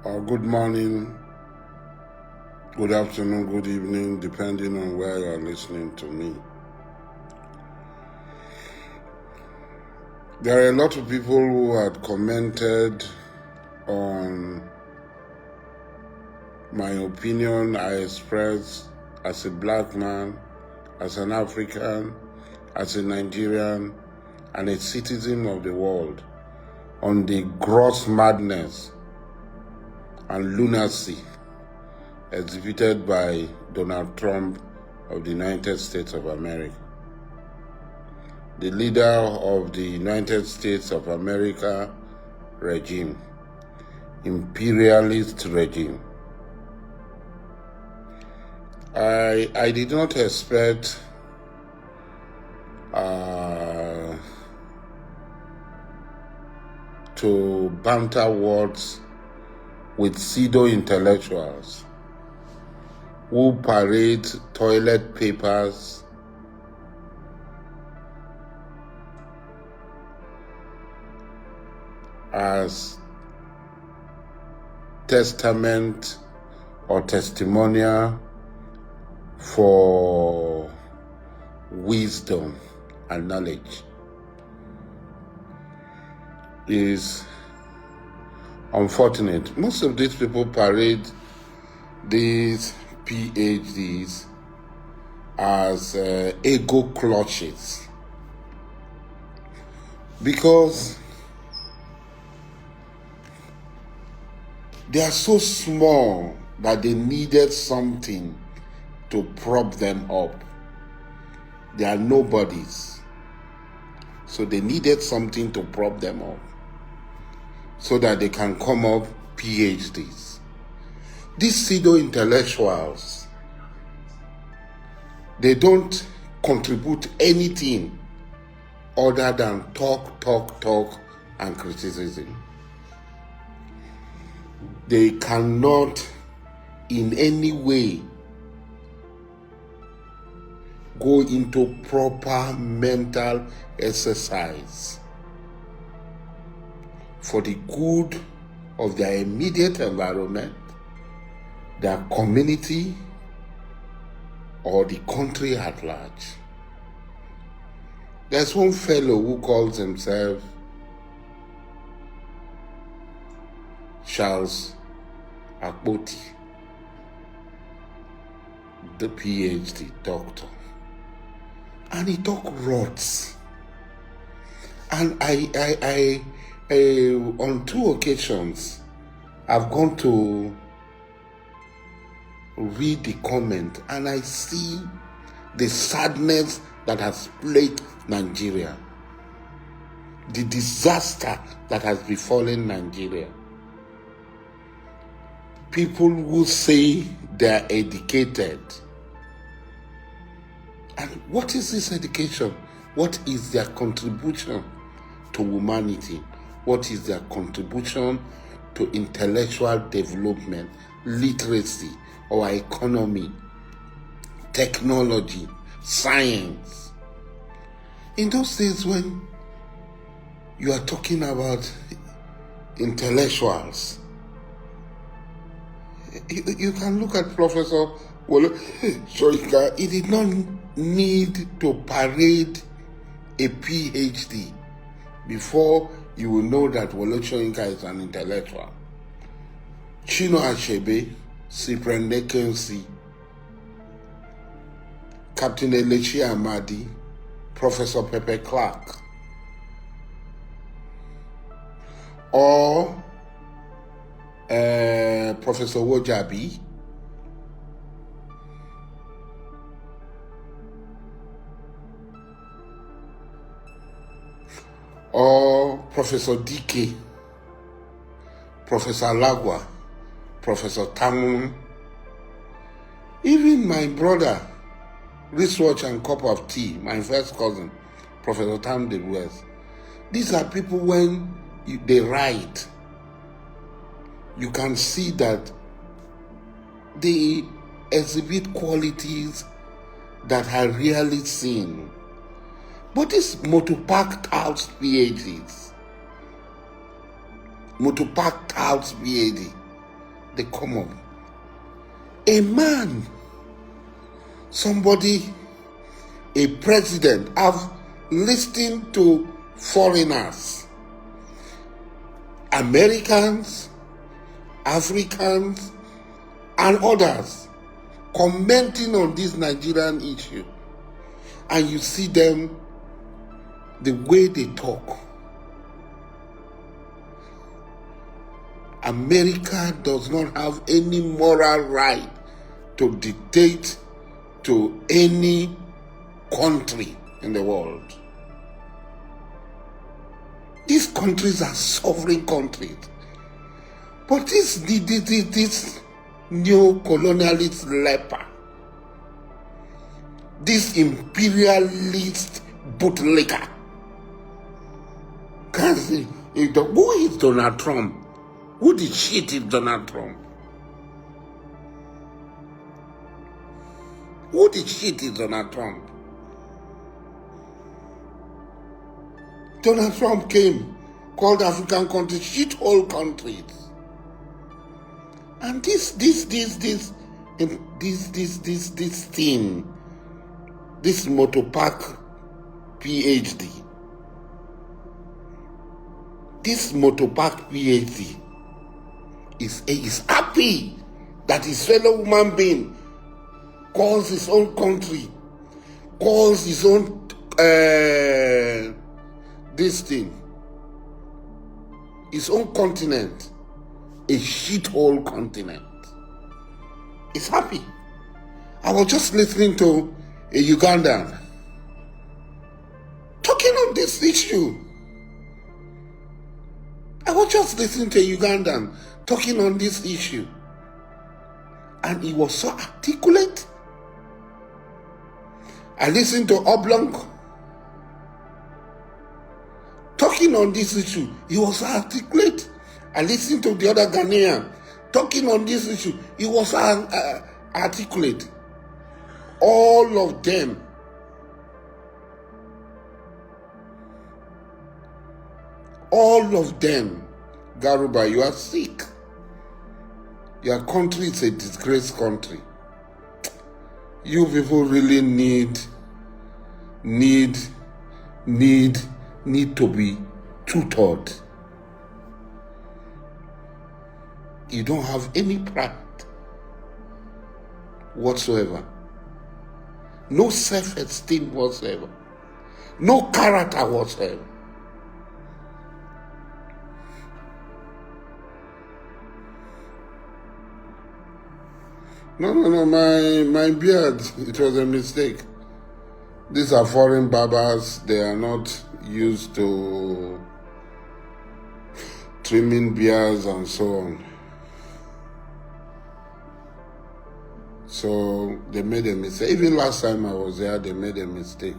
Good morning, good afternoon, good evening, depending on where you are listening to me. There are a lot of people who had commented on my opinion I expressed as a black man, as an African, as a Nigerian, and a citizen of the world on the gross madness and lunacy exhibited by Donald Trump of the United States of America. The leader of the United States of America regime, imperialist regime. I did not expect to banter words with pseudo-intellectuals who parade toilet papers as testament or testimonial for wisdom and knowledge. Is unfortunate. Most of these people parade these PhDs as ego clutches because they are so small that they needed something to prop them up. They are nobodies, so they needed something to prop them up so that they can come up PhDs. These pseudo-intellectuals, they don't contribute anything other than talk, and criticism. They cannot in any way go into proper mental exercise for the good of their immediate environment, their community, or the country at large. There's one fellow who calls himself Charles Akpoti, the PhD doctor, and he talk rots. And I on 2 occasions, I've gone to read the comment and I see the sadness that has plagued Nigeria, the disaster that has befallen Nigeria. People who say they are educated. And what is this education? What is their contribution to humanity? What is their contribution to intellectual development, literacy, our economy, technology, science? In those days when you are talking about intellectuals, you can look at Professor Soke. He did not need to parade a PhD before you will know that Wole Soyinka is an intellectual. Chino Achebe, Cyprian Nekensi, Captain Elechi Amadi, Professor Pepe Clark, or Professor Wojabi, or Professor DK, Professor Lagwa, Professor Tamun, even my brother, wristwatch and cup of tea, my first cousin, Professor Tam de West. These are people when they write, you can see that they exhibit qualities that are rarely seen. But these motor-packed house PhDs, motor-packed house PhD, they come up. A man, somebody, a president, have listened to foreigners, Americans, Africans, and others commenting on this Nigerian issue, and you see them, the way they talk. America does not have any moral right to dictate to any country in the world. These countries are sovereign countries. But this neo-colonialist leper, this imperialist bootlicker, can't see. Who is Donald Trump? Who the shit is Donald Trump? Who the shit is Donald Trump? Donald Trump came, called African countries shithole countries. And this thing, this motopark PhD, is happy that his fellow human being calls his own country, calls his own his own continent, a shithole continent. He's happy. I was just listening to a Ugandan talking on this issue. I was just listening to a Ugandan talking on this issue. And he was so articulate. I listened to Oblong talking on this issue. He was so articulate. I listened to the other Ghanaian talking on this issue. He was articulate. All of them. Garuba, you are sick. Your country is a disgraced country. You people really need to be tutored. You don't have any pride whatsoever. No self-esteem whatsoever. No character whatsoever. No, my beard, it was a mistake. These are foreign barbers. They are not used to trimming beards and so on. So they made a mistake. Even last time I was there, they made a mistake.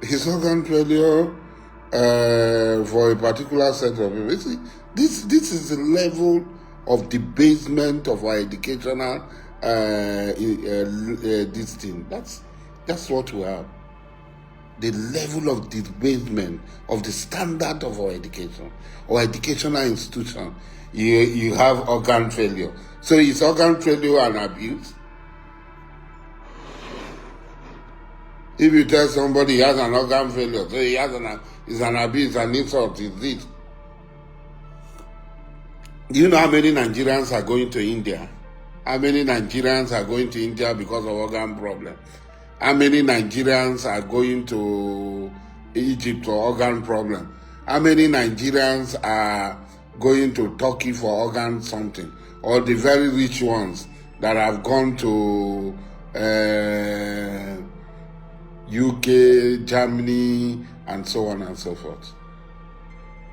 His organ failure for a particular set of people. You see, this is the level of debasement of our educational this thing. That's what we have. The level of debasement of the standard of our education, or educational institution. You have organ failure. So is organ failure an abuse? If you tell somebody he has an organ failure, so he has is an abuse, an insult, is this. Do you know how many Nigerians are going to India? How many Nigerians are going to India because of organ problem? How many Nigerians are going to Egypt for organ problem? How many Nigerians are going to Turkey for organ something? Or the very rich ones that have gone to UK, Germany, and so on and so forth.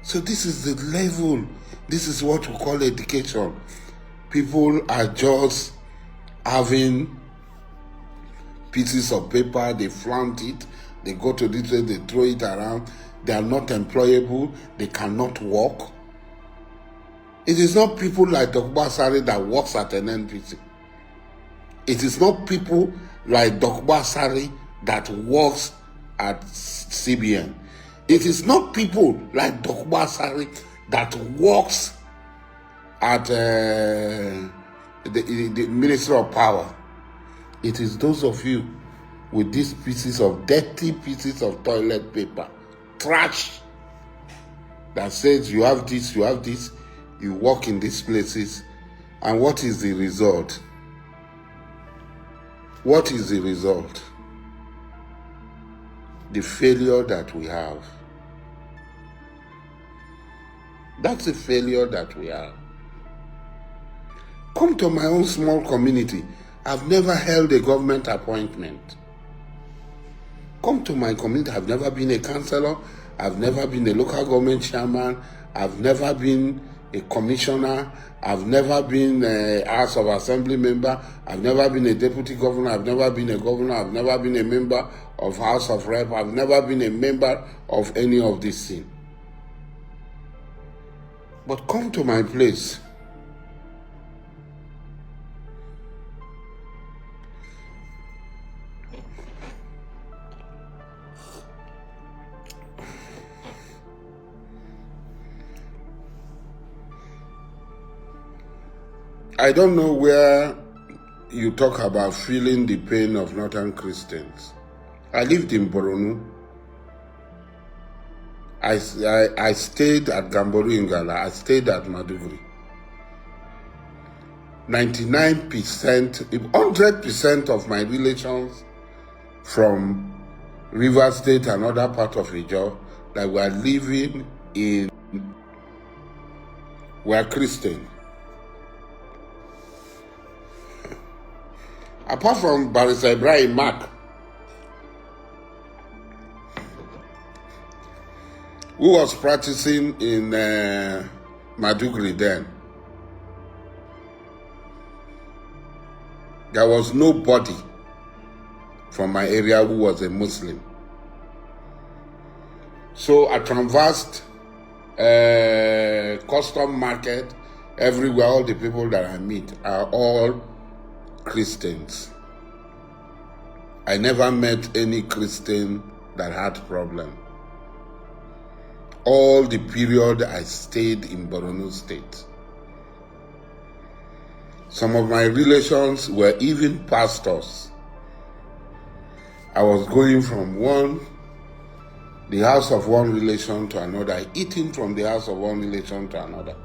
So this is the level. This is what we call education. People are just having pieces of paper, they flaunt it, they go to this way, they throw it around. They are not employable, they cannot work. It is not people like Dr. Asiri that works at an NPC. It is not people like Dr. Asiri that works at CBN. It is not people like Dr. Asiri that works at the Ministry of Power. It is those of you with these dirty pieces of toilet paper, trash, that says you have this, you work in these places, and what is the result? What is the result? The failure that we have. That's the failure that we have. Come to my own small community. I've never held a government appointment. Come to my community. I've never been a councillor. I've never been a local government chairman. I've never been a commissioner. I've never been a House of Assembly member. I've never been a deputy governor. I've never been a governor. I've never been a member of House of Rep. I've never been a member of any of these things. But come to my place. I don't know where you talk about feeling the pain of Northern Christians. I lived in Borno. I stayed at Gamboru Ingala. I stayed at Maduguri. 99%, 100% of my relations from River State and other part of Ijaw that were living in were Christian. Apart from Barrister Ibrahim Mark, who was practicing in Maduguri then, there was nobody from my area who was a Muslim. So I traversed custom market everywhere. All the people that I meet are all Christians. I never met any Christian that had problem. All the period I stayed in Borno State. Some of my relations were even pastors. I was going from the house of one relation to another, eating from the house of one relation to another.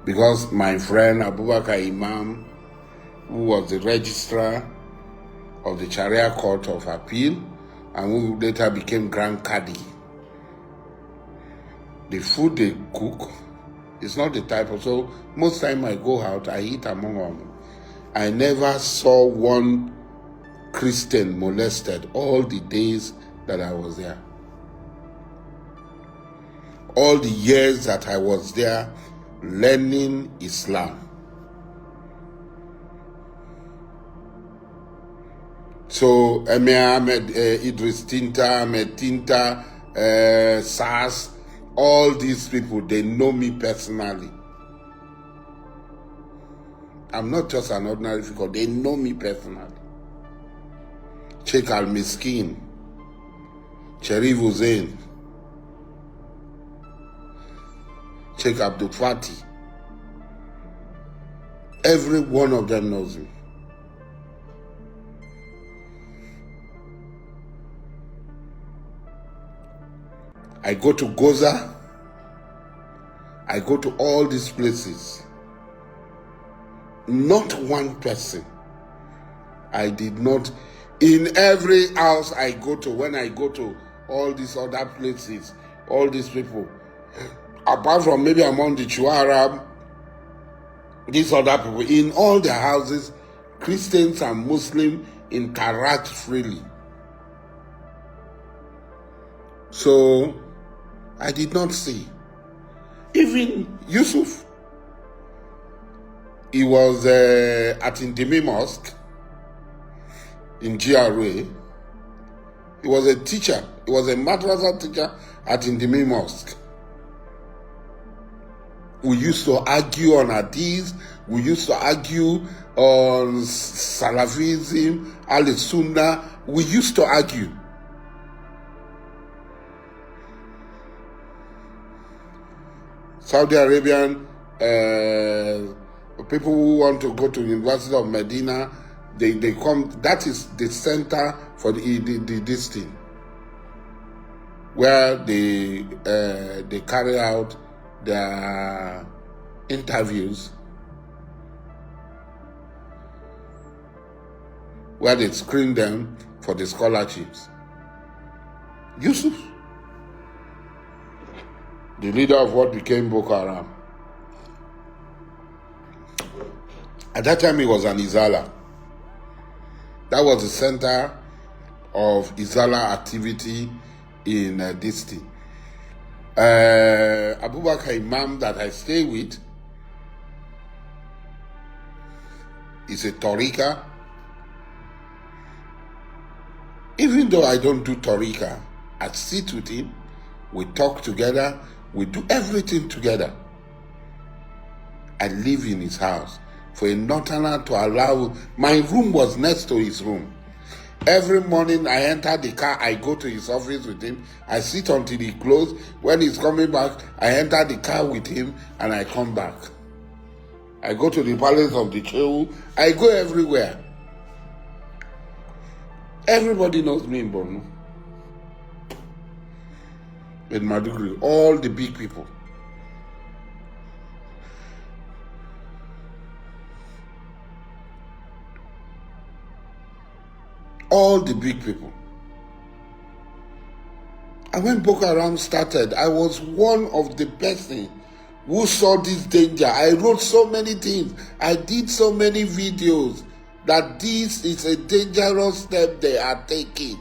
Because my friend Abubakar Imam, who was the registrar of the Sharia Court of Appeal, and who later became Grand Qadi. The food they cook is not the type of, so most time I go out, I eat among them. I never saw one Christian molested all the days that I was there. All the years that I was there learning Islam. So, Ahmed Idris Tinta, Ahmed Tinta, Sas, all these people, they know me personally. I'm not just an ordinary figure, they know me personally. Sheikh Al-Miskin, Sharif Hussein, Sheikh Abdul Fati. Every one of them knows me. I go to Goza. I go to all these places. Not one person. I did not. In every house I go to, when I go to all these other places, all these people, apart from maybe among the Chuarab, these other people, in all their houses, Christians and Muslims interact freely. So, I did not see. Even Yusuf, he was at Indimi Mosque in GRA. He was a teacher. He was a madrasa teacher at Indimi Mosque. We used to argue on Hadith. We used to argue on Salafism, Al-Sunnah. We used to argue. Saudi Arabian people who want to go to the University of Medina, they come. That is the center for this thing, where they carry out their interviews, where they screen them for the scholarships. Yusuf, the leader of what became Boko Haram, at that time he was an Izala. That was the center of Izala activity in this thing. Abubakar Imam that I stay with is a Torika. Even though I don't do Torika, I sit with him, we talk together, we do everything together. I live in his house. For a northerner to allow, my room was next to his room. Every morning I enter the car, I go to his office with him, I sit until he closes. When he's coming back, I enter the car with him and I come back. I go to the palace of the Chewu, I go everywhere. Everybody knows me in Borno. In Maduguri, all the big people. All the big people. And when Boko Haram started, I was one of the persons who saw this danger. I wrote so many things. I did so many videos that this is a dangerous step they are taking.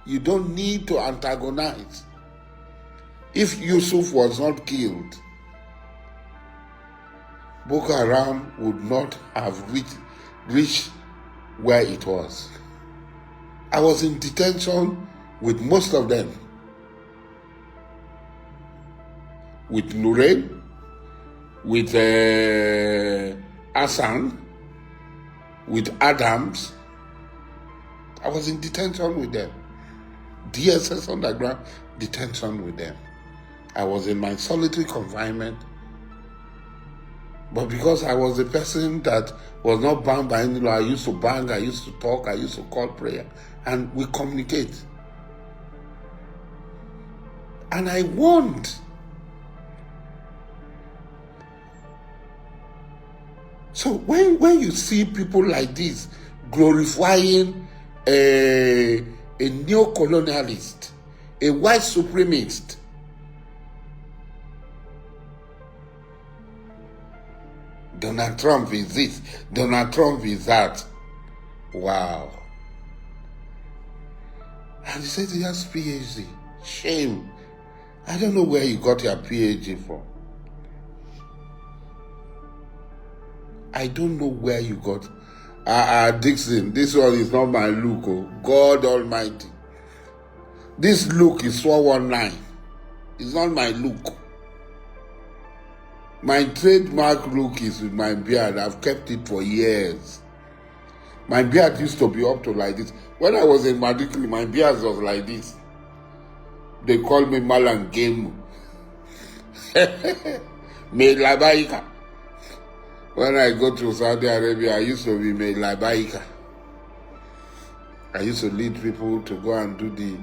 You don't need to antagonize. If Yusuf was not killed, Boko Haram would not have reached where it was. I was in detention with most of them. With Nure, with Hassan, with Adams. I was in detention with them. DSS underground, detention with them. I was in my solitary confinement. But because I was a person that was not bound by any law, I used to bang, I used to talk, I used to call prayer, and we communicate. And I want. So when you see people like this glorifying a neo-colonialist, a white supremacist, Donald Trump is this, Donald Trump is that. Wow. And he says he has PhD. Shame. I don't know where you got your PhD from. I don't know where you got. Dixon, this one is not my look. Oh. God Almighty. This look is 419. It's not my look. My trademark look is with my beard. I've kept it for years. My beard used to be up to like this. When I was in Madikli, my beard was like this. They call me Malangemu. Me Labaika. When I go to Saudi Arabia, I used to be Me Labaika. I used to lead people to go and do the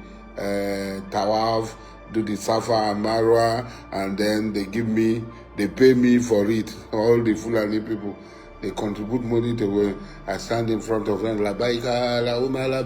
Tawaf, do the Safa and Marwa, and then they pay me for it. All the Fulani people, they contribute money to where I stand in front of them, Labaika, La Uma, Labaika.